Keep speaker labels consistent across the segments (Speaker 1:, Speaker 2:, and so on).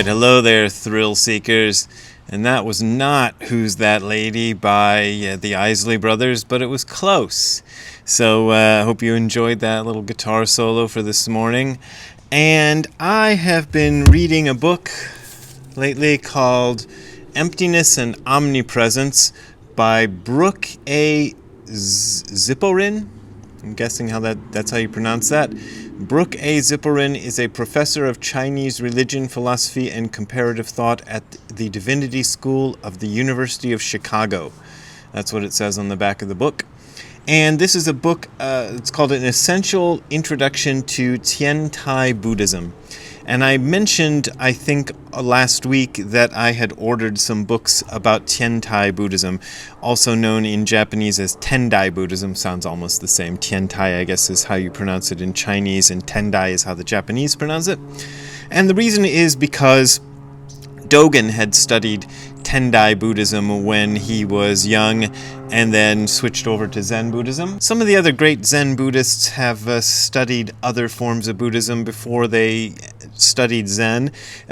Speaker 1: hello there, thrill seekers. And that was not Who's That Lady by the Isley Brothers, but it was close. So I hope you enjoyed that little guitar solo for this morning. And I have been reading a book lately called Emptiness and Omnipresence by Brooke A. Zipporin. I'm guessing that's how you pronounce that. Brooke A. Zipporin is a professor of Chinese religion, philosophy, and comparative thought at the Divinity School of the University of Chicago. That's what it says on the back of the book. And this is a book, it's called An Essential Introduction to Tendai Buddhism. And I mentioned, I think, last week that I had ordered some books about Tendai Buddhism, also known in Japanese as Tendai Buddhism. Sounds almost the same. Tendai, I guess, is how you pronounce it in Chinese, and Tendai is how the Japanese pronounce it. And the reason is because Dogen had studied Tendai Buddhism when he was young and then switched over to Zen Buddhism. Some of the other great Zen Buddhists have studied other forms of Buddhism before they studied Zen.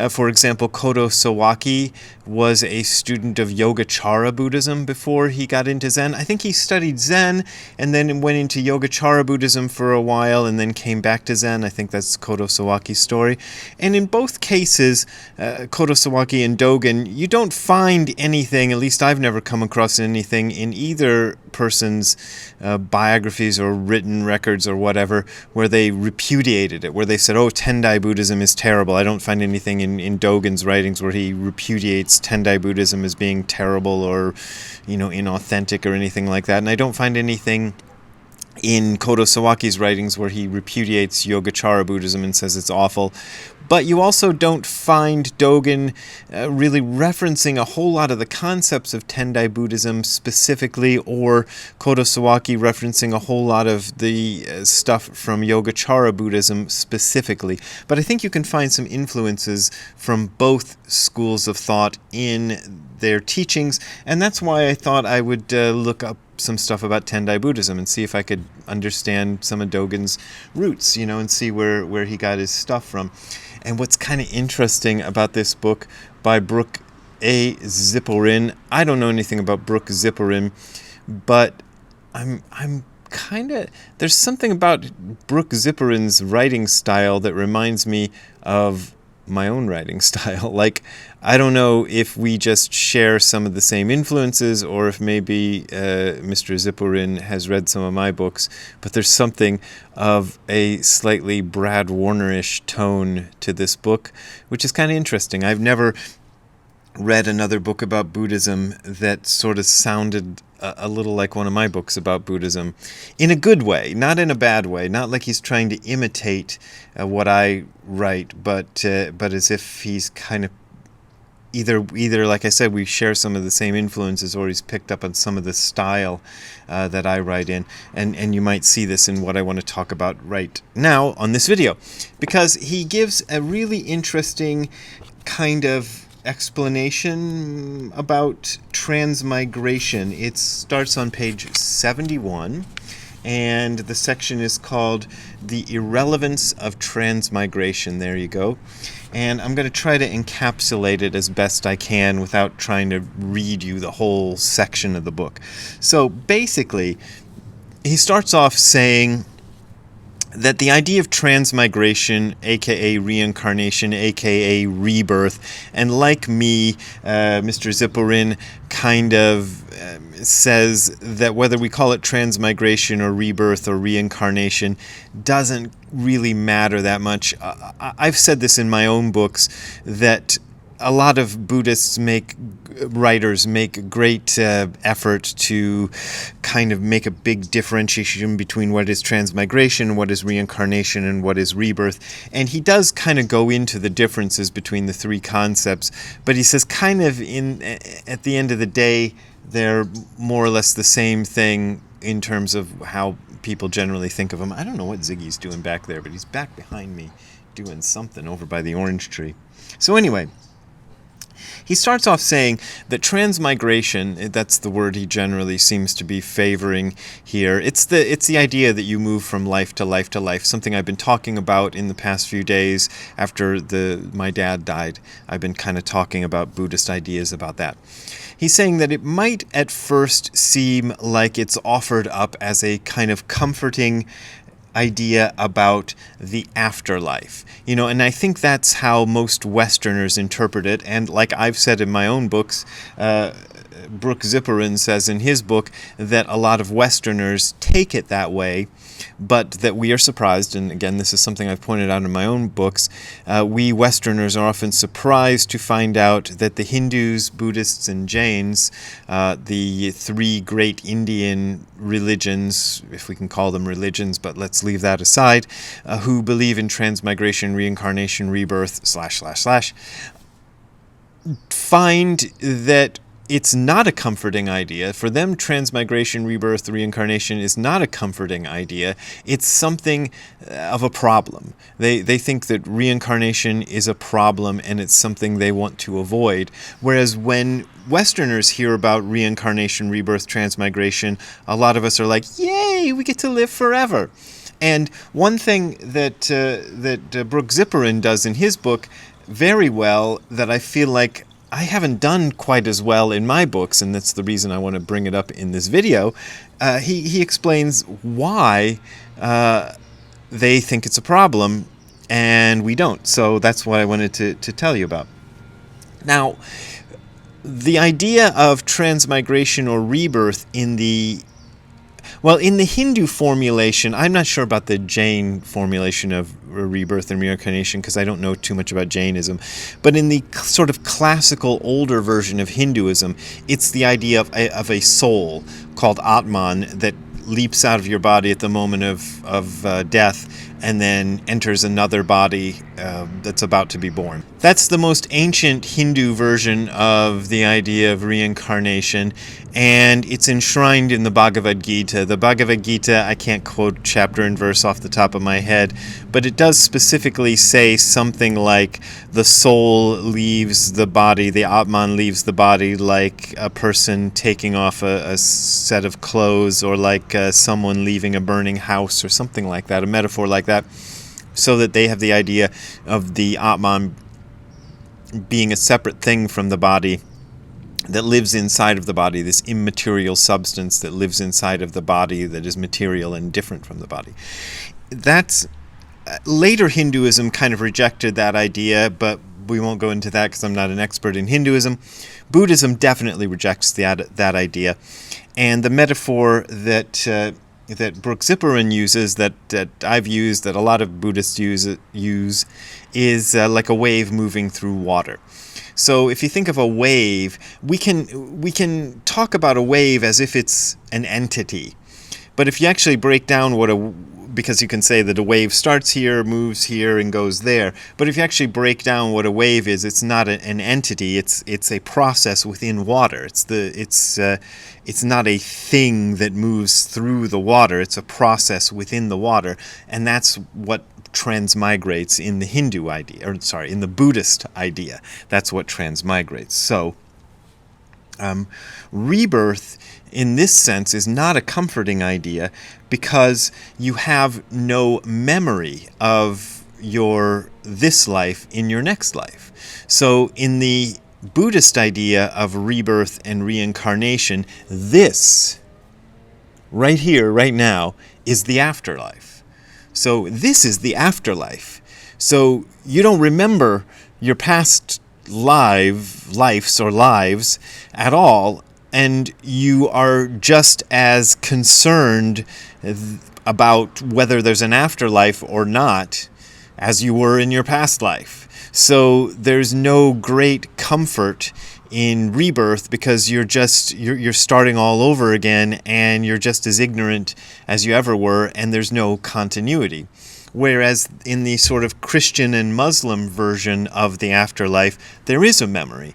Speaker 1: For example, Kodo Sawaki was a student of Yogacara Buddhism before he got into Zen. I think he studied Zen and then went into Yogacara Buddhism for a while and then came back to Zen. I think that's Kodo Sawaki's story. And in both cases, Kodo Sawaki and Dogen, you don't find anything, at least I've never come across anything in either person's biographies or written records or whatever where they repudiated it, where they said, oh, Tendai Buddhism is terrible. I don't find anything in Dogen's writings where he repudiates Tendai Buddhism as being terrible or, inauthentic or anything like that. And I don't find anything in Kodo Sawaki's writings where he repudiates Yogacara Buddhism and says it's awful. But you also don't find Dogen really referencing a whole lot of the concepts of Tendai Buddhism specifically, or Kodo Sawaki referencing a whole lot of the stuff from Yogacara Buddhism specifically. But I think you can find some influences from both schools of thought in their teachings, and that's why I thought I would look up some stuff about Tendai Buddhism and see if I could understand some of Dogen's roots, and see where he got his stuff from. And what's kind of interesting about this book by Brooke A. Zipporin, I don't know anything about Brooke Zipporin, but I'm kind of, there's something about Brooke Zipporin's writing style that reminds me of my own writing style. Like, I don't know if we just share some of the same influences or if maybe Mr. Zipporin has read some of my books, but there's something of a slightly Brad Warner-ish tone to this book, which is kind of interesting. I've never read another book about Buddhism that sort of sounded a little like one of my books about Buddhism, in a good way, not in a bad way, not like he's trying to imitate what I write, but as if he's kind of either like I said, we share some of the same influences, or he's picked up on some of the style that I write in, and you might see this in what I want to talk about right now on this video, because he gives a really interesting kind of explanation about transmigration. It starts on page 71, and the section is called The Irrelevance of Transmigration. There you go. And I'm going to try to encapsulate it as best I can without trying to read you the whole section of the book. So basically, he starts off saying that the idea of transmigration, aka reincarnation, aka rebirth, and like me, Mr. Zipporin kind of says that whether we call it transmigration or rebirth or reincarnation doesn't really matter that much. I've said this in my own books, that a lot of Buddhists writers make great effort to kind of make a big differentiation between what is transmigration, what is reincarnation, and what is rebirth. And he does kind of go into the differences between the three concepts, but he says kind of at the end of the day, they're more or less the same thing in terms of how people generally think of them. I don't know what Ziggy's doing back there, but he's back behind me doing something over by the orange tree. So anyway, He starts off saying that transmigration, that's the word he generally seems to be favoring here. It's the idea that you move from life to life to life, something I've been talking about in the past few days after my dad died. I've been kind of talking about Buddhist ideas about that. He's saying that it might at first seem like it's offered up as a kind of comforting idea about the afterlife. And I think that's how most Westerners interpret it. And like I've said in my own books, Brooke Zipperin says in his book that a lot of Westerners take it that way, but that we are surprised, and again, this is something I've pointed out in my own books, we Westerners are often surprised to find out that the Hindus, Buddhists, and Jains, the three great Indian religions, if we can call them religions, but let's leave that aside, who believe in transmigration, reincarnation, rebirth, / find that it's not a comforting idea. For them, transmigration, rebirth, reincarnation is not a comforting idea. It's something of a problem. They think that reincarnation is a problem and it's something they want to avoid. Whereas when Westerners hear about reincarnation, rebirth, transmigration, a lot of us are like, yay, we get to live forever. And one thing that Brooke Zipperin does in his book very well that I feel like I haven't done quite as well in my books, and that's the reason I want to bring it up in this video. He explains why they think it's a problem and we don't. So that's what I wanted to tell you about. Now, the idea of transmigration or rebirth in the Hindu formulation, I'm not sure about the Jain formulation of rebirth and reincarnation because I don't know too much about Jainism. But in the sort of classical older version of Hinduism, it's the idea of a soul called Atman that leaps out of your body at the moment of death and then enters another body that's about to be born. That's the most ancient Hindu version of the idea of reincarnation, and it's enshrined in the Bhagavad Gita. The Bhagavad Gita, I can't quote chapter and verse off the top of my head, but it does specifically say something like the soul leaves the body, the Atman leaves the body like a person taking off a set of clothes, or like someone leaving a burning house, or something like that, a metaphor like that, so that they have the idea of the Atman being a separate thing from the body that lives inside of the body, this immaterial substance that lives inside of the body that is material and different from the body. That's later Hinduism kind of rejected that idea, but we won't go into that because I'm not an expert in Hinduism. Buddhism definitely rejects that idea, and the metaphor that Brooke Zipperin uses, that I've used, that a lot of Buddhists use is like a wave moving through water. So if you think of a wave, we can talk about a wave as if it's an entity. But if you actually break down because you can say that a wave starts here, moves here, and goes there. But if you actually break down what a wave is, it's not an entity. It's a process within water. It's not a thing that moves through the water. It's a process within the water, and that's what transmigrates in the Hindu idea, in the Buddhist idea. That's what transmigrates. So, rebirth in this sense is not a comforting idea because you have no memory of this life in your next life. So in the Buddhist idea of rebirth and reincarnation, this right here, right now, is the afterlife. So this is the afterlife. So you don't remember your past lives at all, and you are just as concerned about whether there's an afterlife or not as you were in your past life. So there's no great comfort in rebirth because you're starting all over again, and you're just as ignorant as you ever were, and there's no continuity. Whereas in the sort of Christian and Muslim version of the afterlife, there is a memory.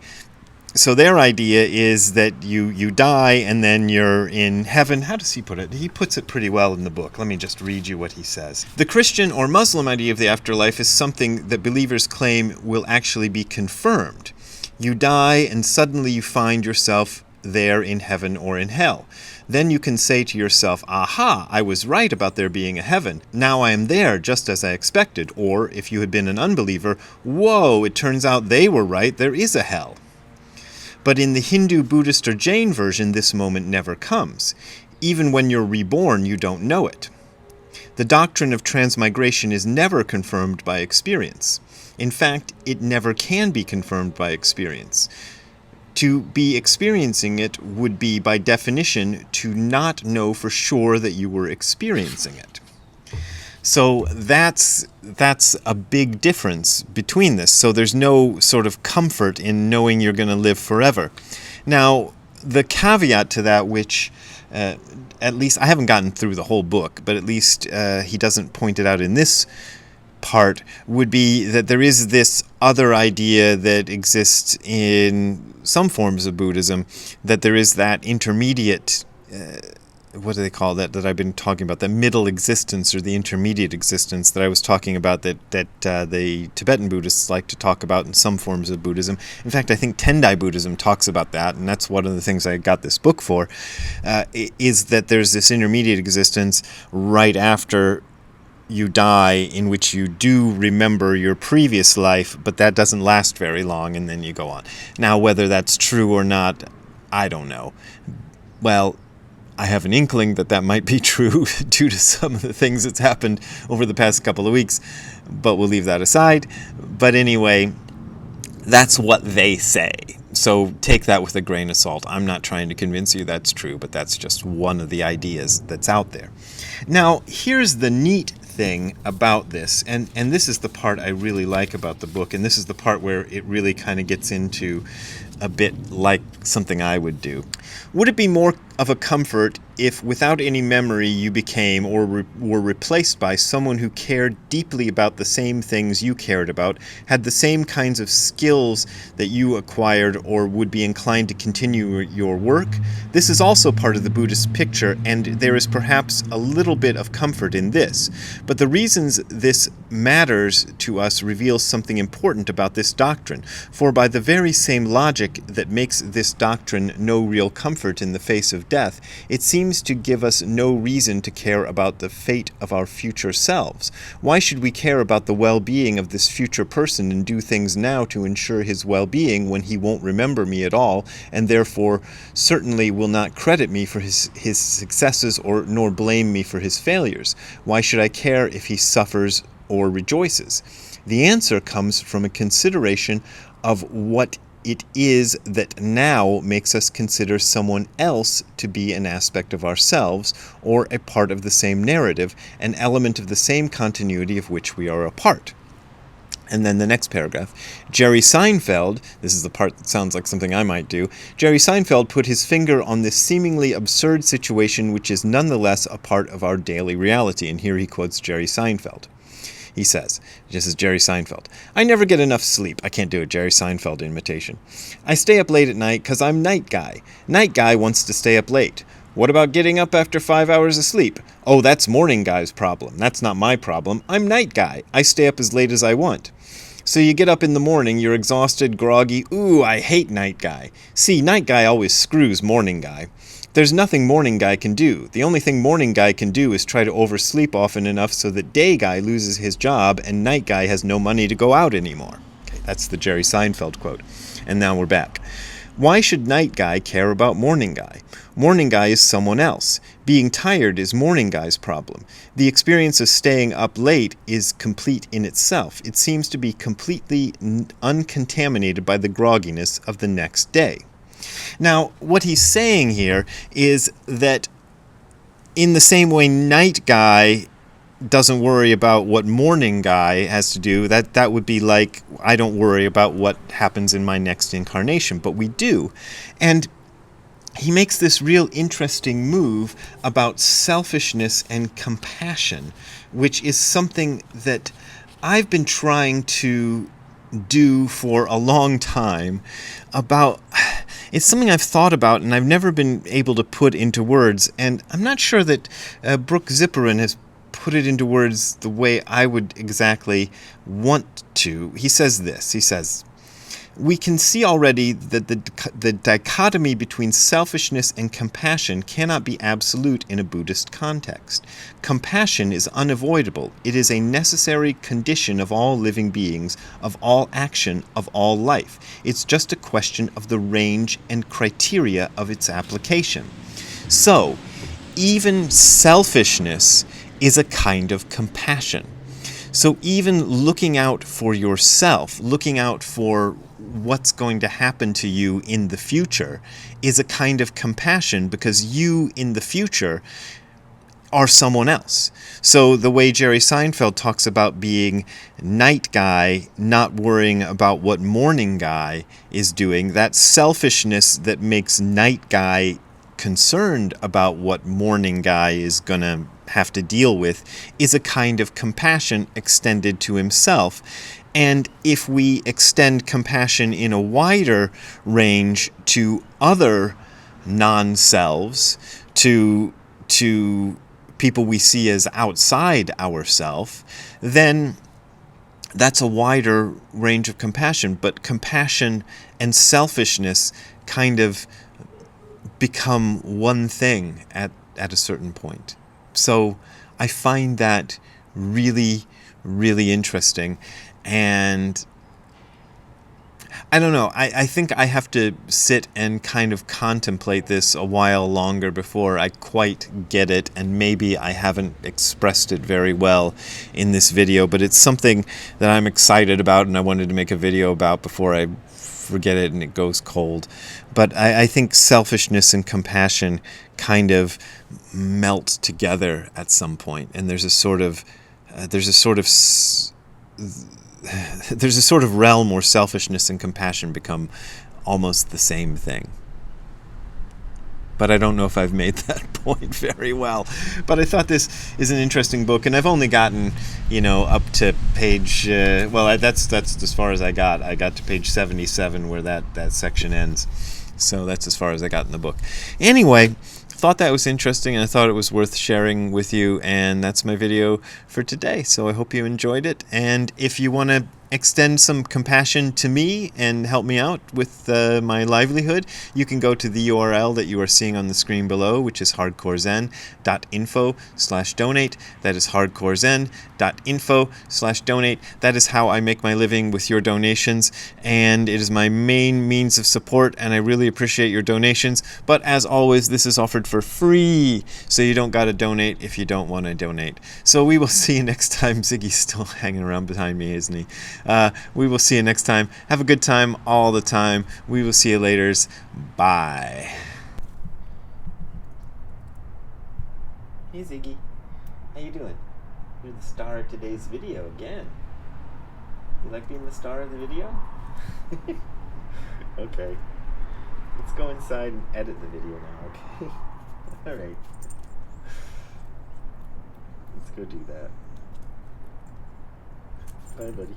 Speaker 1: So their idea is that you die and then you're in heaven. How does he put it? He puts it pretty well in the book. Let me just read you what he says. The Christian or Muslim idea of the afterlife is something that believers claim will actually be confirmed. You die, and suddenly you find yourself there in heaven or in hell. Then you can say to yourself, aha, I was right about there being a heaven. Now I am there just as I expected. Or, if you had been an unbeliever, whoa, it turns out they were right, there is a hell. But in the Hindu, Buddhist, or Jain version, this moment never comes. Even when you're reborn, you don't know it. The doctrine of transmigration is never confirmed by experience. In fact, it never can be confirmed by experience. To be experiencing it would be, by definition, to not know for sure that you were experiencing it. So that's a big difference between this. So there's no sort of comfort in knowing you're going to live forever. Now, the caveat to that, which at least I haven't gotten through the whole book, but at least he doesn't point it out in this part, would be that there is this other idea that exists in some forms of Buddhism, that there is that intermediate, what do they call that I've been talking about, the middle existence or the intermediate existence that I was talking about, that the Tibetan Buddhists like to talk about in some forms of Buddhism. In fact, I think Tendai Buddhism talks about that, and that's one of the things I got this book for, is that there's this intermediate existence right after you die, in which you do remember your previous life, but that doesn't last very long, and then you go on. Now, whether that's true or not, I don't know. Well, I have an inkling that might be true due to some of the things that's happened over the past couple of weeks, but we'll leave that aside. But anyway, that's what they say. So take that with a grain of salt. I'm not trying to convince you that's true, but that's just one of the ideas that's out there. Now, here's the neat thing about this, and this is the part I really like about the book, and this is the part where it really kind of gets into a bit like something I would do. Would it be more of a comfort if, without any memory, you became or were replaced by someone who cared deeply about the same things you cared about, had the same kinds of skills that you acquired, or would be inclined to continue your work? This is also part of the Buddhist picture, and there is perhaps a little bit of comfort in this. But the reasons this matters to us reveals something important about this doctrine, for by the very same logic that makes this doctrine no real comfort in the face of death, it seems to give us no reason to care about the fate of our future selves. Why should we care about the well-being of this future person and do things now to ensure his well-being when he won't remember me at all, and therefore certainly will not credit me for his successes nor blame me for his failures? Why should I care if he suffers or rejoices? The answer comes from a consideration of what it is that now makes us consider someone else to be an aspect of ourselves, or a part of the same narrative, an element of the same continuity of which we are a part. And then the next paragraph, Jerry Seinfeld, this is the part that sounds like something I might do, Jerry Seinfeld put his finger on this seemingly absurd situation which is nonetheless a part of our daily reality. And here he quotes Jerry Seinfeld. He says, this is Jerry Seinfeld, I never get enough sleep. I can't do a Jerry Seinfeld imitation. I stay up late at night because I'm night guy. Night guy wants to stay up late. What about getting up after 5 hours of sleep? Oh, that's morning guy's problem. That's not my problem. I'm night guy. I stay up as late as I want. So you get up in the morning, you're exhausted, groggy. Ooh, I hate night guy. See, night guy always screws morning guy. There's nothing morning guy can do. The only thing morning guy can do is try to oversleep often enough so that day guy loses his job and night guy has no money to go out anymore. Okay, that's the Jerry Seinfeld quote. And now we're back. Why should night guy care about morning guy? Morning guy is someone else. Being tired is morning guy's problem. The experience of staying up late is complete in itself. It seems to be completely uncontaminated by the grogginess of the next day. Now, what he's saying here is that in the same way night guy doesn't worry about what morning guy has to do, that would be like, I don't worry about what happens in my next incarnation, but we do. And he makes this real interesting move about selfishness and compassion, which is something that I've been trying to do for a long time. It's something I've thought about and I've never been able to put into words, and I'm not sure that Brooke Zipperin has put it into words the way I would exactly want to. He says this, he says, we can see already that the dichotomy between selfishness and compassion cannot be absolute in a Buddhist context. Compassion is unavoidable. It is a necessary condition of all living beings, of all action, of all life. It's just a question of the range and criteria of its application. So, even selfishness is a kind of compassion. So even looking out for yourself, looking out for what's going to happen to you in the future, is a kind of compassion, because you in the future are someone else. So the way Jerry Seinfeld talks about being night guy, not worrying about what morning guy is doing, that selfishness that makes night guy concerned about what morning guy is going to have to deal with is a kind of compassion extended to himself. And if we extend compassion in a wider range to other non-selves, to people we see as outside ourself, then that's a wider range of compassion. But compassion and selfishness kind of become one thing at a certain point. So I find that really, really interesting. And I don't know, I think I have to sit and kind of contemplate this a while longer before I quite get it, and maybe I haven't expressed it very well in this video, but it's something that I'm excited about and I wanted to make a video about before I forget it and it goes cold. But I think selfishness and compassion kind of melt together at some point, and there's a sort of realm where selfishness and compassion become almost the same thing. But I don't know if I've made that point very well. But I thought this is an interesting book, and I've only gotten, up to page, that's as far as I got. I got to page 77 where that section ends. So that's as far as I got in the book. Anyway, thought that was interesting, and I thought it was worth sharing with you, and that's my video for today. So I hope you enjoyed it, and if you want to extend some compassion to me and help me out with my livelihood, you can go to the URL that you are seeing on the screen below, which is hardcorezen.info/donate. That is hardcorezen.info/donate. That is how I make my living, with your donations, and it is my main means of support, and I really appreciate your donations. But as always, this is offered for free, so you don't got to donate if you don't want to donate. So we will see you next time. Ziggy's still hanging around behind me, isn't he? We will see you next time. Have a good time all the time. We will see you later. Bye. Hey Ziggy, how you doing? You're the star of today's video again. You like being the star of the video? Okay. Let's go inside and edit the video now, okay? Alright. Let's go do that. Bye, buddy.